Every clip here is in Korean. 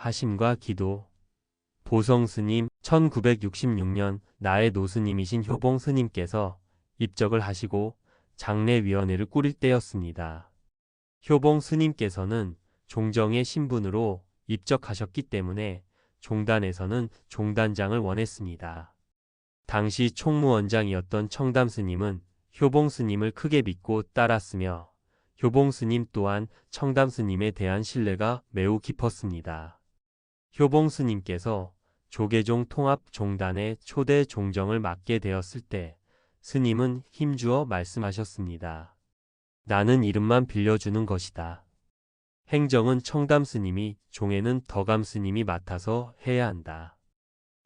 하심과 기도. 보성스님, 1966년 나의 노스님이신 효봉스님께서 입적을 하시고 장례위원회를 꾸릴 때였습니다. 효봉스님께서는 종정의 신분으로 입적하셨기 때문에 종단에서는 종단장을 원했습니다. 당시 총무원장이었던 청담스님은 효봉스님을 크게 믿고 따랐으며 효봉스님 또한 청담스님에 대한 신뢰가 매우 깊었습니다. 효봉스님께서 조계종 통합종단의 초대 종정을 맡게 되었을 때 스님은 힘주어 말씀하셨습니다. 나는 이름만 빌려주는 것이다. 행정은 청담스님이, 종회는 덕암스님이 맡아서 해야 한다.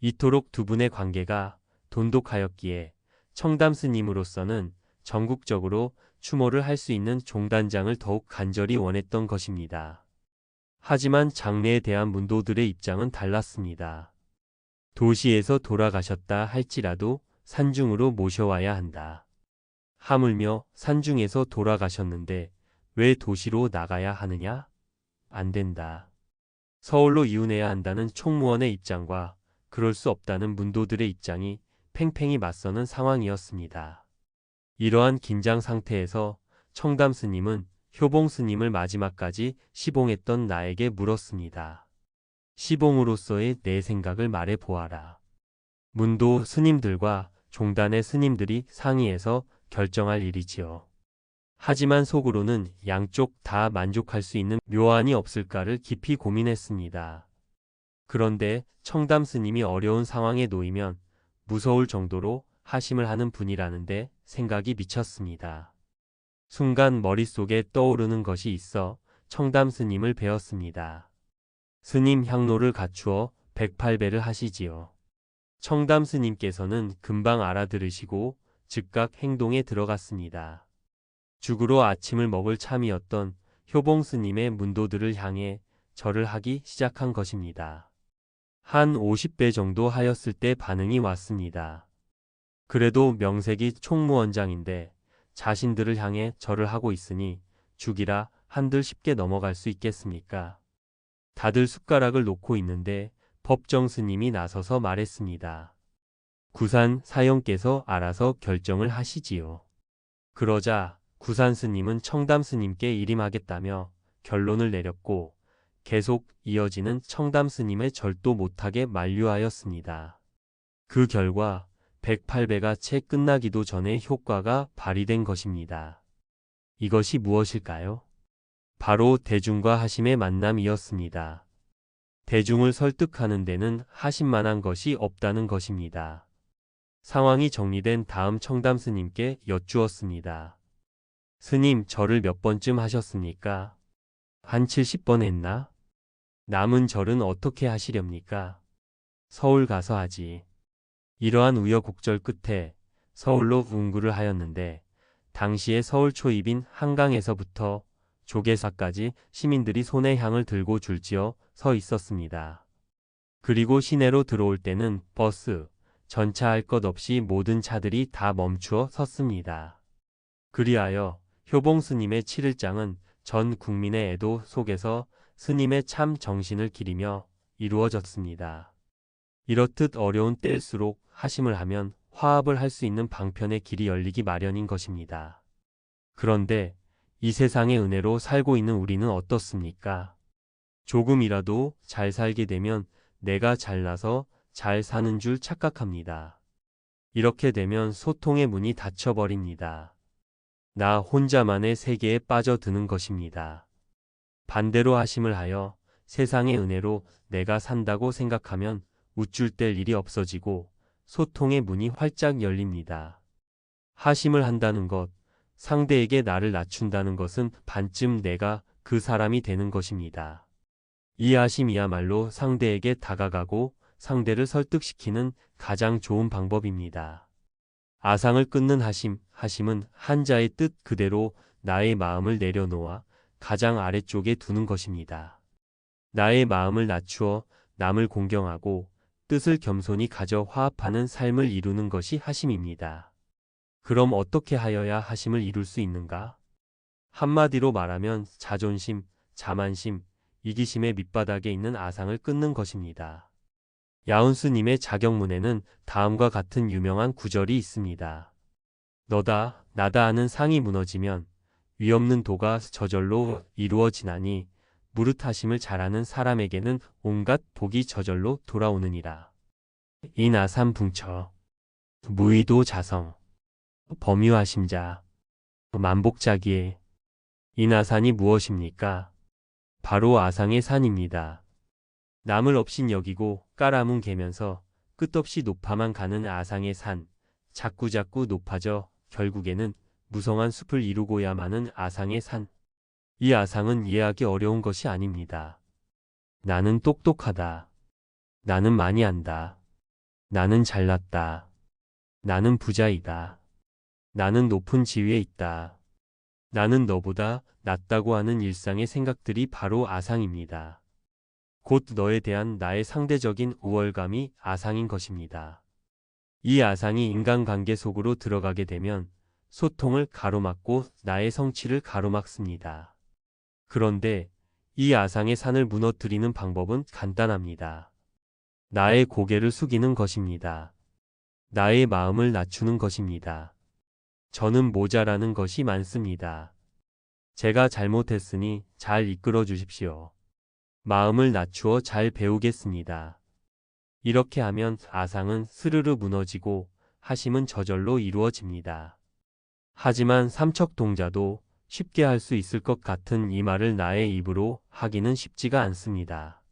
이토록 두 분의 관계가 돈독하였기에 청담스님으로서는 전국적으로 추모를 할 수 있는 종단장을 더욱 간절히 원했던 것입니다. 하지만 장례에 대한 문도들의 입장은 달랐습니다. 도시에서 돌아가셨다 할지라도 산중으로 모셔와야 한다. 하물며 산중에서 돌아가셨는데 왜 도시로 나가야 하느냐? 안 된다. 서울로 이혼해야 한다는 총무원의 입장과 그럴 수 없다는 문도들의 입장이 팽팽히 맞서는 상황이었습니다. 이러한 긴장 상태에서 청담스님은 효봉스님을 마지막까지 시봉했던 나에게 물었습니다. 시봉으로서의 내 생각을 말해 보아라. 문도 스님들과 종단의 스님들이 상의해서 결정할 일이지요. 하지만 속으로는 양쪽 다 만족할 수 있는 묘안이 없을까를 깊이 고민했습니다. 그런데 청담스님이 어려운 상황에 놓이면 무서울 정도로 하심을 하는 분이라는데 생각이 미쳤습니다. 순간 머릿속에 떠오르는 것이 있어 청담스님을 배웠습니다. 스님 향로를 갖추어 108배를 하시지요. 청담스님께서는 금방 알아들으시고 즉각 행동에 들어갔습니다. 죽으로 아침을 먹을 참이었던 효봉스님의 문도들을 향해 절을 하기 시작한 것입니다. 한 50배 정도 하였을 때 반응이 왔습니다. 그래도 명색이 총무원장인데 자신들을 향해 절을 하고 있으니 죽이라 한들 쉽게 넘어갈 수 있겠습니까? 다들 숟가락을 놓고 있는데 법정스님이 나서서 말했습니다. 구산 사형께서 알아서 결정을 하시지요. 그러자 구산스님은 청담스님께 일임하겠다며 결론을 내렸고 계속 이어지는 청담스님의 절도 못하게 만류하였습니다. 그 결과 108배가 채 끝나기도 전에 효과가 발휘된 것입니다. 이것이 무엇일까요? 바로 대중과 하심의 만남이었습니다. 대중을 설득하는 데는 하심만한 것이 없다는 것입니다. 상황이 정리된 다음 청담스님께 여쭈었습니다. 스님, 절을 몇 번쯤 하셨습니까? 한 70번 했나? 남은 절은 어떻게 하시렵니까? 서울 가서 하지. 이러한 우여곡절 끝에 서울로 운구를 하였는데 당시에 서울 초입인 한강에서부터 조계사까지 시민들이 손에 향을 들고 줄지어 서 있었습니다. 그리고 시내로 들어올 때는 버스, 전차 할 것 없이 모든 차들이 다 멈추어 섰습니다. 그리하여 효봉스님의 7일장은 전 국민의 애도 속에서 스님의 참 정신을 기리며 이루어졌습니다. 이렇듯 어려운 때일수록 하심을 하면 화합을 할 수 있는 방편의 길이 열리기 마련인 것입니다. 그런데 이 세상의 은혜로 살고 있는 우리는 어떻습니까? 조금이라도 잘 살게 되면 내가 잘나서 잘 사는 줄 착각합니다. 이렇게 되면 소통의 문이 닫혀버립니다. 나 혼자만의 세계에 빠져드는 것입니다. 반대로 하심을 하여 세상의 은혜로 내가 산다고 생각하면 우쭐댈 일이 없어지고 소통의 문이 활짝 열립니다. 하심을 한다는 것, 상대에게 나를 낮춘다는 것은 반쯤 내가 그 사람이 되는 것입니다. 이 하심이야말로 상대에게 다가가고 상대를 설득시키는 가장 좋은 방법입니다. 아상을 끊는 하심, 하심은 한자의 뜻 그대로 나의 마음을 내려놓아 가장 아래쪽에 두는 것입니다. 나의 마음을 낮추어 남을 공경하고 뜻을 겸손히 가져 화합하는 삶을 이루는 것이 하심입니다. 그럼 어떻게 하여야 하심을 이룰 수 있는가? 한마디로 말하면 자존심, 자만심, 이기심의 밑바닥에 있는 아상을 끊는 것입니다. 야운수님의 자격문에는 다음과 같은 유명한 구절이 있습니다. 너다 나다 하는 상이 무너지면 위없는 도가 저절로 이루어지나니 무릇하심을 잘하는 사람에게는 온갖 복이 저절로 돌아오느니라. 인아삼붕처 무의도 자성 범유하심자 만복자기에 인아산이 무엇입니까? 바로 아상의 산입니다. 남을 없인 여기고 까라문 개면서 끝없이 높아만 가는 아상의 산, 자꾸자꾸 높아져 결국에는 무성한 숲을 이루고야 마는 아상의 산. 이 아상은 이해하기 어려운 것이 아닙니다. 나는 똑똑하다. 나는 많이 안다. 나는 잘났다. 나는 부자이다. 나는 높은 지위에 있다. 나는 너보다 낫다고 하는 일상의 생각들이 바로 아상입니다. 곧 너에 대한 나의 상대적인 우월감이 아상인 것입니다. 이 아상이 인간관계 속으로 들어가게 되면 소통을 가로막고 나의 성취를 가로막습니다. 그런데 이 아상의 산을 무너뜨리는 방법은 간단합니다. 나의 고개를 숙이는 것입니다. 나의 마음을 낮추는 것입니다. 저는 모자라는 것이 많습니다. 제가 잘못했으니 잘 이끌어 주십시오. 마음을 낮추어 잘 배우겠습니다. 이렇게 하면 아상은 스르르 무너지고 하심은 저절로 이루어집니다. 하지만 삼척동자도 쉽게 할 수 있을 것 같은 이 말을 나의 입으로 하기는 쉽지가 않습니다.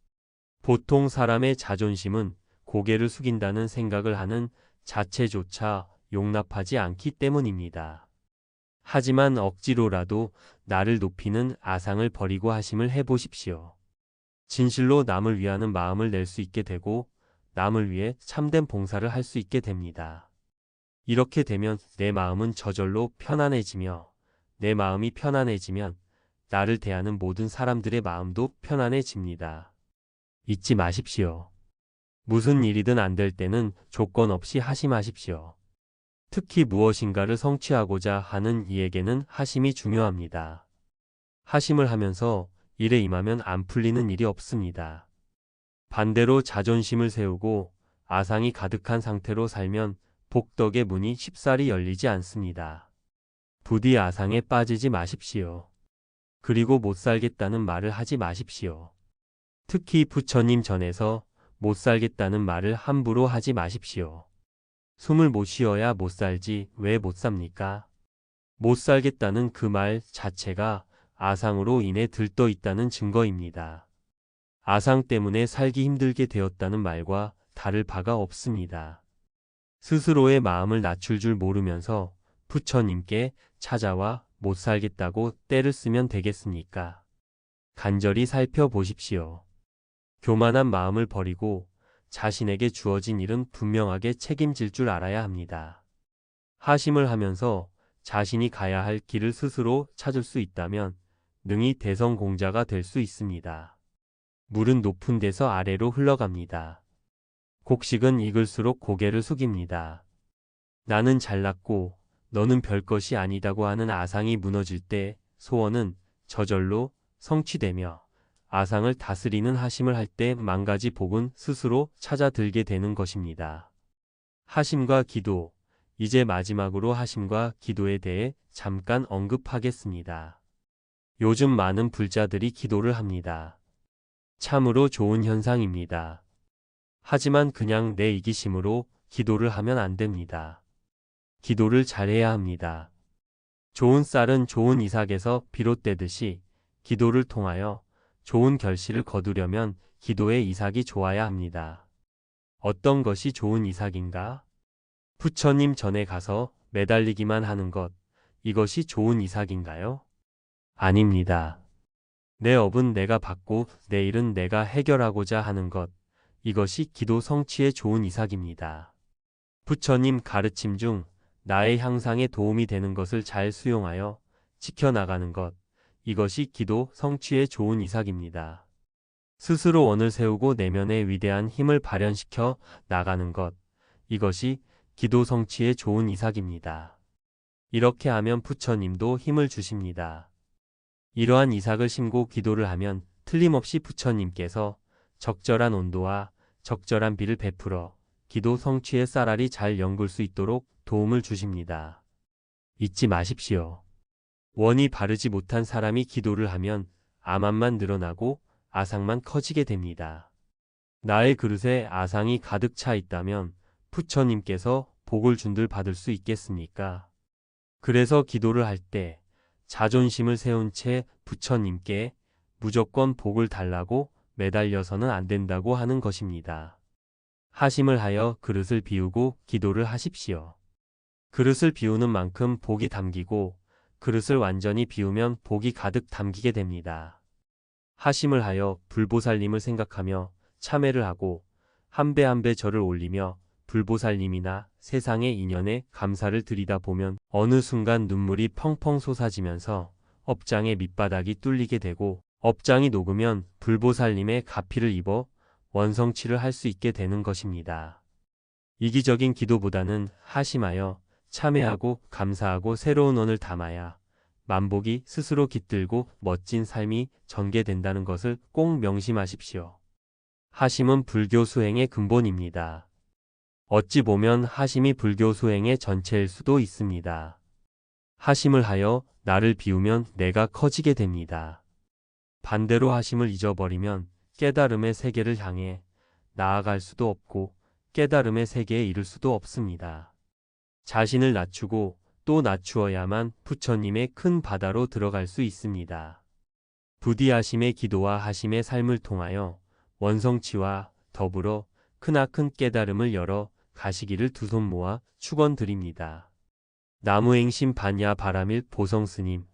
보통 사람의 자존심은 고개를 숙인다는 생각을 하는 자체조차 용납하지 않기 때문입니다. 하지만 억지로라도 나를 높이는 아상을 버리고 하심을 해보십시오. 진실로 남을 위하는 마음을 낼 수 있게 되고 남을 위해 참된 봉사를 할 수 있게 됩니다. 이렇게 되면 내 마음은 저절로 편안해지며 내 마음이 편안해지면 나를 대하는 모든 사람들의 마음도 편안해집니다. 잊지 마십시오. 무슨 일이든 안 될 때는 조건 없이 하심하십시오. 특히 무엇인가를 성취하고자 하는 이에게는 하심이 중요합니다. 하심을 하면서 일에 임하면 안 풀리는 일이 없습니다. 반대로 자존심을 세우고 아상이 가득한 상태로 살면 복덕의 문이 쉽사리 열리지 않습니다. 부디 아상에 빠지지 마십시오. 그리고 못 살겠다는 말을 하지 마십시오. 특히 부처님 전에서 못 살겠다는 말을 함부로 하지 마십시오. 숨을 못 쉬어야 못 살지 왜 못 삽니까? 못 살겠다는 그 말 자체가 아상으로 인해 들떠 있다는 증거입니다. 아상 때문에 살기 힘들게 되었다는 말과 다를 바가 없습니다. 스스로의 마음을 낮출 줄 모르면서 부처님께 찾아와 못 살겠다고 떼를 쓰면 되겠습니까? 간절히 살펴보십시오. 교만한 마음을 버리고 자신에게 주어진 일은 분명하게 책임질 줄 알아야 합니다. 하심을 하면서 자신이 가야 할 길을 스스로 찾을 수 있다면 능히 대성공자가 될 수 있습니다. 물은 높은 데서 아래로 흘러갑니다. 곡식은 익을수록 고개를 숙입니다. 나는 잘났고 너는 별것이 아니다고 하는 아상이 무너질 때 소원은 저절로 성취되며 아상을 다스리는 하심을 할 때 만가지 복은 스스로 찾아들게 되는 것입니다. 하심과 기도, 이제 마지막으로 하심과 기도에 대해 잠깐 언급하겠습니다. 요즘 많은 불자들이 기도를 합니다. 참으로 좋은 현상입니다. 하지만 그냥 내 이기심으로 기도를 하면 안 됩니다. 기도를 잘해야 합니다. 좋은 쌀은 좋은 이삭에서 비롯되듯이 기도를 통하여 좋은 결실을 거두려면 기도의 이삭이 좋아야 합니다. 어떤 것이 좋은 이삭인가? 부처님 전에 가서 매달리기만 하는 것, 이것이 좋은 이삭인가요? 아닙니다. 내 업은 내가 받고 내 일은 내가 해결하고자 하는 것, 이것이 기도 성취의 좋은 이삭입니다. 부처님 가르침 중 나의 향상에 도움이 되는 것을 잘 수용하여 지켜나가는 것, 이것이 기도 성취의 좋은 이삭입니다. 스스로 원을 세우고 내면의 위대한 힘을 발현시켜 나가는 것, 이것이 기도 성취의 좋은 이삭입니다. 이렇게 하면 부처님도 힘을 주십니다. 이러한 이삭을 심고 기도를 하면 틀림없이 부처님께서 적절한 온도와 적절한 비를 베풀어 기도 성취의 쌀알이 잘 연글 수 있도록 도움을 주십니다. 잊지 마십시오. 원이 바르지 못한 사람이 기도를 하면 암암만 늘어나고 아상만 커지게 됩니다. 나의 그릇에 아상이 가득 차 있다면 부처님께서 복을 준들 받을 수 있겠습니까? 그래서 기도를 할 때 자존심을 세운 채 부처님께 무조건 복을 달라고 매달려서는 안 된다고 하는 것입니다. 하심을 하여 그릇을 비우고 기도를 하십시오. 그릇을 비우는 만큼 복이 담기고 그릇을 완전히 비우면 복이 가득 담기게 됩니다. 하심을 하여 불보살님을 생각하며 참회를 하고 한 배 한 배 절을 올리며 불보살님이나 세상의 인연에 감사를 드리다 보면 어느 순간 눈물이 펑펑 솟아지면서 업장의 밑바닥이 뚫리게 되고 업장이 녹으면 불보살님의 가피를 입어 원성치를 할 수 있게 되는 것입니다. 이기적인 기도보다는 하심하여 참회하고 감사하고 새로운 원을 담아야 만복이 스스로 깃들고 멋진 삶이 전개된다는 것을 꼭 명심하십시오. 하심은 불교 수행의 근본입니다. 어찌 보면 하심이 불교 수행의 전체일 수도 있습니다. 하심을 하여 나를 비우면 내가 커지게 됩니다. 반대로 하심을 잊어버리면 깨달음의 세계를 향해 나아갈 수도 없고 깨달음의 세계에 이를 수도 없습니다. 자신을 낮추고 또 낮추어야만 부처님의 큰 바다로 들어갈 수 있습니다. 부디 하심의 기도와 하심의 삶을 통하여 원성치와 더불어 크나큰 깨달음을 열어 가시기를 두 손 모아 축원드립니다. 나무행심 반야 바라밀 보성스님